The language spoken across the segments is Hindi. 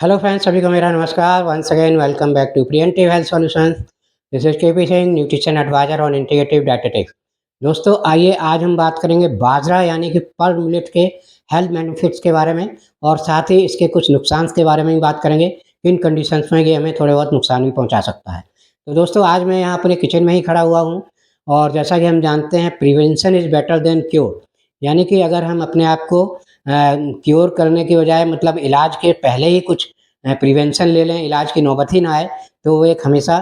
हेलो फ्रेंड्स, सभी को मेरा नमस्कार। Once again welcome back to preventive health solutions. This is KP Singh, nutrition advisor on integrative dietetics. दोस्तों, आइए आज हम बात करेंगे बाजरा यानी कि पर मिलेट के हेल्थ बेनिफिट्स के बारे में, और साथ ही इसके कुछ नुकसान के बारे में भी बात करेंगे। किन कंडीशंस में ये हमें थोड़े बहुत नुकसान भी पहुंचा सकता है। तो दोस्तों, आज मैं यहाँ अपने किचन में ही खड़ा हुआ हूँ, और जैसा कि हम जानते हैं, prevention is better than cure. यानी कि अगर हम अपने आप को क्योर करने की बजाय, मतलब इलाज के पहले ही कुछ प्रिवेंशन ले लें, इलाज की नौबत ही ना आए, तो वो एक हमेशा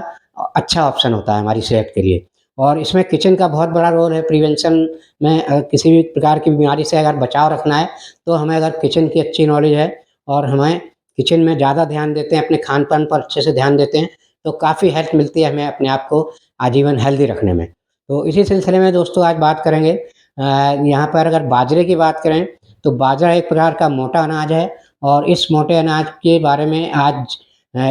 अच्छा ऑप्शन होता है हमारी सेहत के लिए। और इसमें किचन का बहुत बड़ा रोल है प्रिवेंशन में। किसी भी प्रकार की बीमारी से अगर बचाव रखना है, तो हमें अगर किचन की अच्छी नॉलेज है और हमें किचन में ज़्यादा ध्यान देते हैं, अपने खान-पान पर अच्छे से ध्यान देते हैं, तो काफ़ी हेल्प मिलती है हमें अपने आप को आजीवन हेल्दी रखने में। तो इसी सिलसिले में दोस्तों आज बात करेंगे, यहाँ पर अगर बाजरे की बात करें, तो बाजरा एक प्रकार का मोटा अनाज है, और इस मोटे अनाज के बारे में आज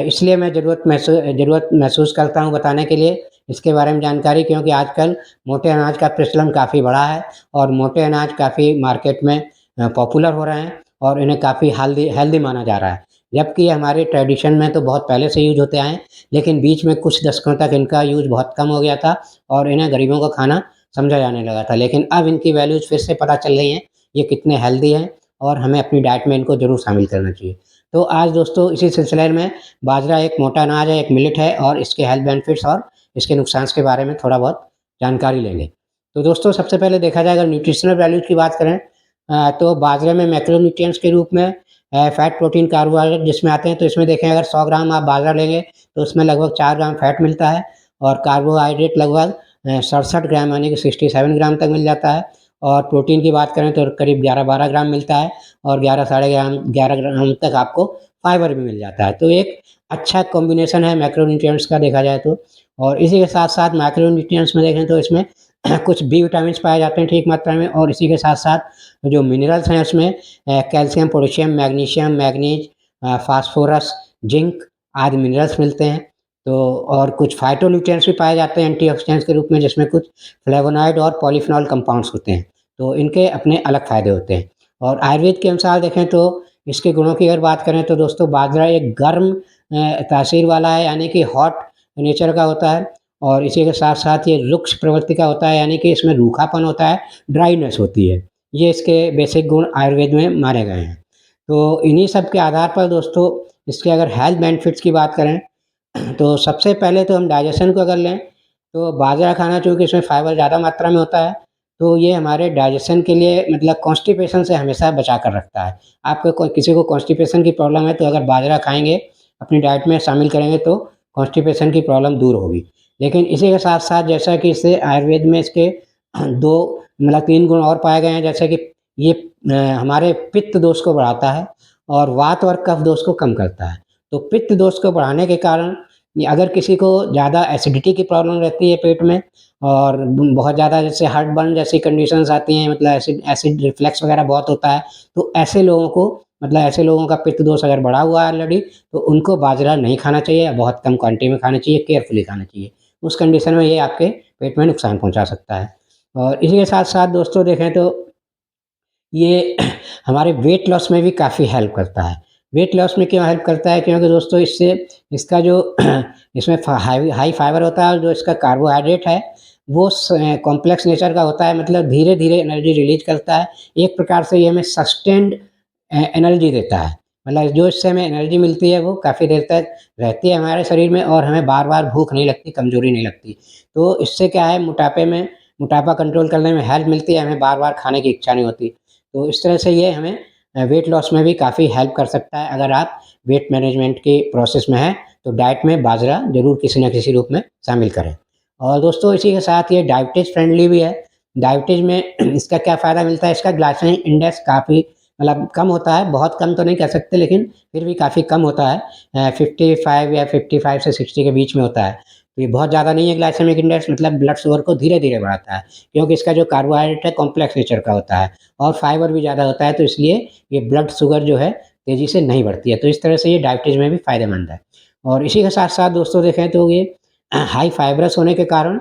इसलिए मैं ज़रूरत महसूस करता हूँ बताने के लिए इसके बारे में जानकारी, क्योंकि आजकल मोटे अनाज का प्रचलन काफ़ी बढ़ा है, और मोटे अनाज काफ़ी मार्केट में पॉपुलर हो रहे हैं, और इन्हें काफ़ी हेल्दी हेल्दी माना जा रहा है। जबकि ये हमारे ट्रेडिशन में तो बहुत पहले से यूज़ होते आए हैं, लेकिन बीच में कुछ दशकों तक इनका यूज़ बहुत कम हो गया था, और इन्हें गरीबों का खाना समझा जाने लगा था। लेकिन अब इनकी वैल्यूज़ फिर से पता चल रही हैं, ये कितने हेल्दी हैं, और हमें अपनी डाइट में इनको ज़रूर शामिल करना चाहिए। तो आज दोस्तों इसी सिलसिले में बाजरा एक मोटा अनाज है, एक मिलेट है, और इसके हेल्थ बेनिफिट्स और इसके नुकसान के बारे में थोड़ा बहुत जानकारी लेंगे। तो दोस्तों, सबसे पहले देखा जाए, अगर न्यूट्रिशनल वैल्यूज़ की बात करें, तो बाजरे में मैक्रोन्यूट्रिएंट्स के रूप में फैट, प्रोटीन, कार्बोहाइड्रेट जिसमें आते हैं, तो इसमें देखें, अगर 100 ग्राम आप बाजरा लेंगे, तो उसमें लगभग 4 ग्राम फैट मिलता है, और कार्बोहाइड्रेट लगभग 67 ग्राम यानी कि 67 ग्राम तक मिल जाता है। और प्रोटीन की बात करें तो करीब 11-12 ग्राम मिलता है, और 11 साढ़े ग्राम 11 ग्राम तक आपको फाइबर भी मिल जाता है। तो एक अच्छा कॉम्बिनेशन है मैक्रोन्यूट्रिएंट्स का देखा जाए तो। और इसी के साथ-साथ मैक्रोन्यूट्रिएंट्स में देखें तो इसमें कुछ बी विटामिन्स पाए जाते हैं ठीक मात्रा में, और इसी के साथ-साथ जो मिनरल्स हैं उसमें calcium, potassium, magnesium, manganese, phosphorus, zinc आदि मिनरल्स मिलते हैं। तो और कुछ फाइटोन्यूट्रिएंट्स भी पाए जाते हैं एंटीऑक्सीडेंट्स के रूप में, जिसमें कुछ फ्लेवोनॉइड और पॉलीफेनॉल कंपाउंड्स होते हैं। तो इनके अपने अलग फ़ायदे होते हैं। और आयुर्वेद के अनुसार देखें तो इसके गुणों की अगर बात करें, तो दोस्तों बाजरा एक गर्म तासीर वाला है, यानी कि हॉट नेचर का होता है, और इसी के साथ-साथ ये रुक्ष प्रवृत्ति का होता है, यानी कि इसमें रूखापन होता है, ड्राइनेस होती है। ये इसके बेसिक गुण आयुर्वेद में माने गए हैं। तो इन्हीं सब के आधार पर दोस्तों, इसके अगर हेल्थ बेनिफिट्स की बात करें, तो सबसे पहले तो हम डाइजेशन को अगर लें, तो बाजरा खाना, चूँकि इसमें फाइबर ज़्यादा मात्रा में होता है, तो ये हमारे डाइजेशन के लिए, मतलब कॉन्स्टिपेशन से हमेशा बचा कर रखता है। आपको कोई किसी को कॉन्स्टिपेशन की प्रॉब्लम है, तो अगर बाजरा खाएँगे, अपनी डाइट में शामिल करेंगे, तो कॉन्स्टिपेशन की प्रॉब्लम दूर होगी। लेकिन इसी के साथ-साथ, जैसा कि इससे आयुर्वेद में इसके 2 मतलब 3 गुण और पाए गए हैं, जैसे कि ये हमारे पित्त दोष को बढ़ाता है, और वात और कफ दोष को कम करता है। तो पित्त दोष को बढ़ाने के कारण, ये अगर किसी को ज़्यादा एसिडिटी की प्रॉब्लम रहती है पेट में, और बहुत ज़्यादा जैसे हार्ट बर्न जैसी कंडीशंस आती हैं, मतलब एसिड एसिड रिफ्लक्स वगैरह बहुत होता है, तो ऐसे लोगों को, मतलब ऐसे लोगों का पित्त दोष अगर बढ़ा हुआ है ऑलरेडी, तो उनको बाजरा नहीं खाना चाहिए, या बहुत कम क्वांटिटी में खाना चाहिए, केयरफुली खाना चाहिए। उस कंडीशन में ये आपके पेट में नुकसान पहुँचा सकता है। और इसी के साथ-साथ दोस्तों देखें तो ये हमारे वेट लॉस में भी काफ़ी हेल्प करता है। वेट लॉस में क्यों हेल्प करता है? क्योंकि दोस्तों इससे इसका जो इसमें हाई हाई फाइबर होता है, और जो इसका कार्बोहाइड्रेट है, वो कॉम्प्लेक्स नेचर का होता है, मतलब धीरे-धीरे एनर्जी रिलीज़ करता है। एक प्रकार से ये हमें सस्टेन्ड एनर्जी देता है। मतलब जो इससे हमें एनर्जी मिलती है, वो काफ़ी देर तक रहती है हमारे शरीर में, और हमें बार-बार भूख नहीं लगती, कमज़ोरी नहीं लगती। तो इससे क्या है, मोटापा कंट्रोल करने में हेल्प मिलती है, हमें बार-बार खाने की इच्छा नहीं होती। तो इस तरह से ये हमें वेट लॉस में भी काफ़ी हेल्प कर सकता है। अगर आप वेट मैनेजमेंट के प्रोसेस में हैं, तो डाइट में बाजरा ज़रूर किसी न किसी रूप में शामिल करें। और दोस्तों इसी के साथ ये डायबिटीज़ फ्रेंडली भी है। डायबिटीज़ में इसका क्या फ़ायदा मिलता है, इसका ग्लाइसेमिक इंडेक्स काफ़ी, मतलब कम होता है, बहुत कम तो नहीं कह सकते, लेकिन फिर भी काफ़ी कम होता है। 55 या 55 से 60 के बीच में होता है। तो ये बहुत ज़्यादा नहीं है ग्लाइसेमिक इंडेक्स, मतलब ब्लड शुगर को धीरे-धीरे बढ़ाता है, क्योंकि इसका जो कार्बोहाइड्रेट है कॉम्प्लेक्स नेचर का होता है, और फाइबर भी ज़्यादा होता है, तो इसलिए ये ब्लड शुगर जो है तेज़ी से नहीं बढ़ती है। तो इस तरह से ये डायबिटीज़ में भी फ़ायदेमंद है। और इसी के साथ-साथ दोस्तों देखें तो ये हाई फाइब्रस होने के कारण,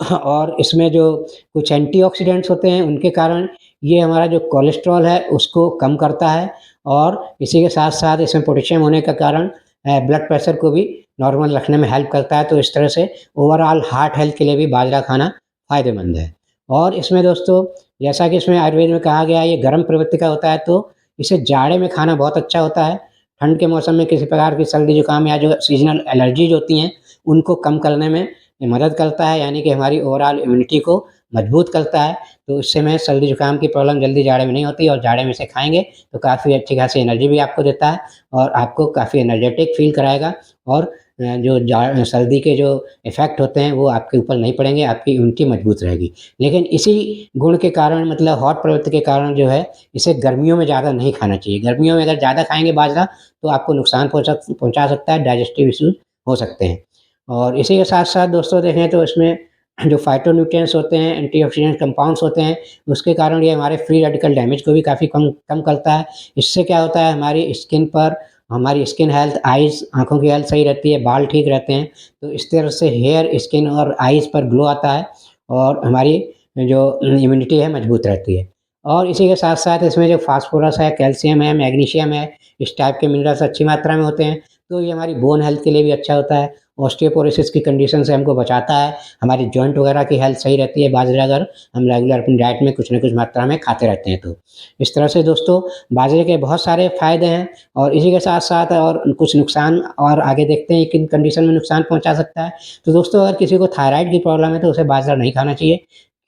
और इसमें जो कुछ एंटीऑक्सीडेंट्स होते हैं, उनके कारण ये हमारा जो कोलेस्ट्रॉल है उसको कम करता है, और इसी के साथ-साथ इसमें पोटेशियम होने के कारण ब्लड प्रेशर को भी नॉर्मल रखने में हेल्प करता है। तो इस तरह से ओवरऑल हार्ट हेल्थ के लिए भी बाजरा खाना फ़ायदेमंद है। और इसमें दोस्तों जैसा कि इसमें आयुर्वेद में कहा गया है ये गर्म प्रवृत्ति का होता है, तो इसे जाड़े में खाना बहुत अच्छा होता है। ठंड के मौसम में किसी प्रकार की सर्दी जुकाम या जो सीज़नल एलर्जीज़ होती हैं, उनको कम करने में ये मदद करता है, यानी कि हमारी ओवरऑल इम्यूनिटी को मजबूत करता है। तो इससे में सर्दी जुकाम की प्रॉब्लम जल्दी जाड़े में नहीं होती और जाड़े में इसे खाएँगे तो काफ़ी अच्छी खासी एनर्जी भी आपको देता है और आपको काफ़ी एनर्जेटिक फ़ील कराएगा और जो सर्दी के जो इफ़ेक्ट होते हैं वो आपके ऊपर नहीं पड़ेंगे, आपकी इम्यूनिटी मजबूत रहेगी। लेकिन इसी गुण के कारण मतलब हॉट प्रवृत्ति के कारण जो है इसे गर्मियों में ज़्यादा नहीं खाना चाहिए। गर्मियों में अगर ज़्यादा खाएँगे बाजरा तो आपको नुकसान पहुँचा सकता है, डाइजेस्टिव इश्यूज़ हो सकते हैं। और इसी के साथ-साथ दोस्तों देखें तो इसमें जो फाइटोन्यूट्रिएंट्स होते हैं, एंटीऑक्सीडेंट कंपाउंड्स होते हैं, उसके कारण ये हमारे फ्री रेडिकल डैमेज को भी काफ़ी कम कम करता है। इससे क्या होता है हमारी स्किन पर हमारी स्किन हेल्थ, आइज़ आँखों की हेल्थ सही रहती है, बाल ठीक रहते हैं। तो इस तरह से हेयर, स्किन और आइज़ पर ग्लो आता है और हमारी जो इम्यूनिटी है मजबूत रहती है। और इसी के साथ-साथ इसमें जो फास्फोरस है, कैल्शियम है, मैग्नीशियम है, इस टाइप के मिनरल्स अच्छी मात्रा में होते हैं, तो ये हमारी बोन हेल्थ के लिए भी अच्छा होता है। ऑस्टियोपोरोसिस की कंडीशन से हमको बचाता है, हमारी जॉइंट वगैरह की हेल्थ सही रहती है बाजरा अगर हम रेगुलर अपनी डाइट में कुछ न कुछ मात्रा में खाते रहते हैं तो। इस तरह से दोस्तों बाजरे के बहुत सारे फ़ायदे हैं और इसी के साथ-साथ और कुछ नुकसान और आगे देखते हैं किन कंडीशन में नुकसान पहुँचा सकता है। तो दोस्तों अगर किसी को थायराइड की प्रॉब्लम है तो उसे बाजरा नहीं खाना चाहिए,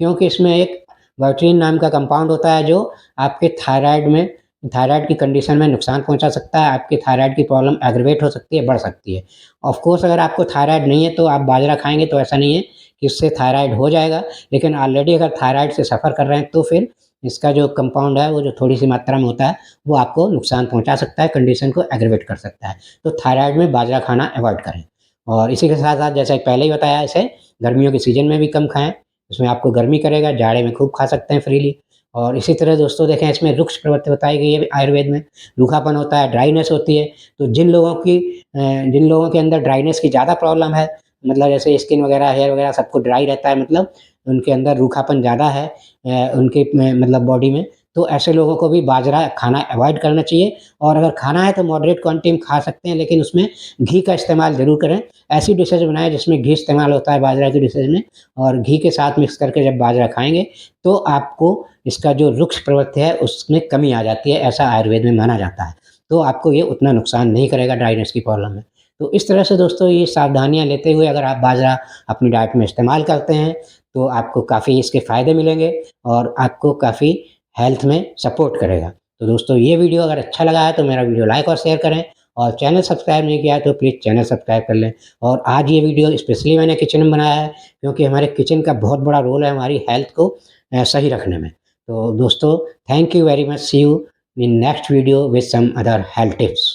क्योंकि इसमें एक गॉइट्रीन नाम का कंपाउंड होता है जो आपके थायराइड की कंडीशन में नुकसान पहुँचा सकता है, आपकी थायराइड की प्रॉब्लम एग्रवेट हो सकती है, बढ़ सकती है। ऑफ़ कोर्स अगर आपको थायराइड नहीं है तो आप बाजरा खाएँगे तो ऐसा नहीं है कि उससे थायराइड हो जाएगा, लेकिन ऑलरेडी अगर थायराइड से सफ़र कर रहे हैं तो फिर इसका जो कंपाउंड है वो जो थोड़ी-सी मात्रा में होता है, वो आपको नुकसान पहुँचा सकता है, कंडीशन को एग्रवेट कर सकता है। तो थायराइड में बाजरा खाना अवॉइड करें। और इसी के साथ-साथ जैसा कि पहले ही बताया इसे गर्मियों के सीज़न में भी कम खाएँ, इसमें आपको गर्मी करेगा, जाड़े में खूब खा सकते हैं फ्रीली। और इसी तरह दोस्तों देखें इसमें रुक्ष प्रवृत्ति बताई गई है आयुर्वेद में, रूखापन होता है, ड्राइनेस होती है, तो जिन लोगों के अंदर ड्राइनेस की ज़्यादा प्रॉब्लम है, मतलब जैसे स्किन वगैरह, हेयर वगैरह सबको ड्राई रहता है मतलब उनके अंदर रूखापन ज़्यादा है उनके में मतलब बॉडी में, तो ऐसे लोगों को भी बाजरा खाना अवॉइड करना चाहिए और अगर खाना है तो मॉडरेट क्वांटिटी में खा सकते हैं, लेकिन उसमें घी का इस्तेमाल ज़रूर करें। ऐसी डिशेज़ बनाएँ जिसमें घी इस्तेमाल होता है बाजरा की डिशेज़ में और घी के साथ मिक्स करके जब बाजरा खाएँगे, तो आपको इसका जो रुक्ष प्रवृत्ति है उसमें कमी आ जाती है, ऐसा आयुर्वेद में माना जाता है। तो आपको ये उतना नुकसान नहीं करेगा ड्राइनेस की प्रॉब्लम में। तो इस तरह से दोस्तों ये सावधानियाँ लेते हुए अगर आप बाजरा अपनी डाइट में इस्तेमाल करते हैं, तो आपको काफ़ी इसके फ़ायदे मिलेंगे और आपको काफ़ी हेल्थ में सपोर्ट करेगा। तो दोस्तों ये वीडियो अगर अच्छा लगा है तो मेरा वीडियो लाइक और शेयर करें और चैनल सब्सक्राइब नहीं किया है तो प्लीज़ चैनल सब्सक्राइब कर लें। और आज ये वीडियो स्पेशली मैंने किचन में बनाया है, क्योंकि हमारे किचन का बहुत बड़ा रोल है हमारी हेल्थ को सही रखने में। तो दोस्तों thank you very much, see you in next video with some other health tips.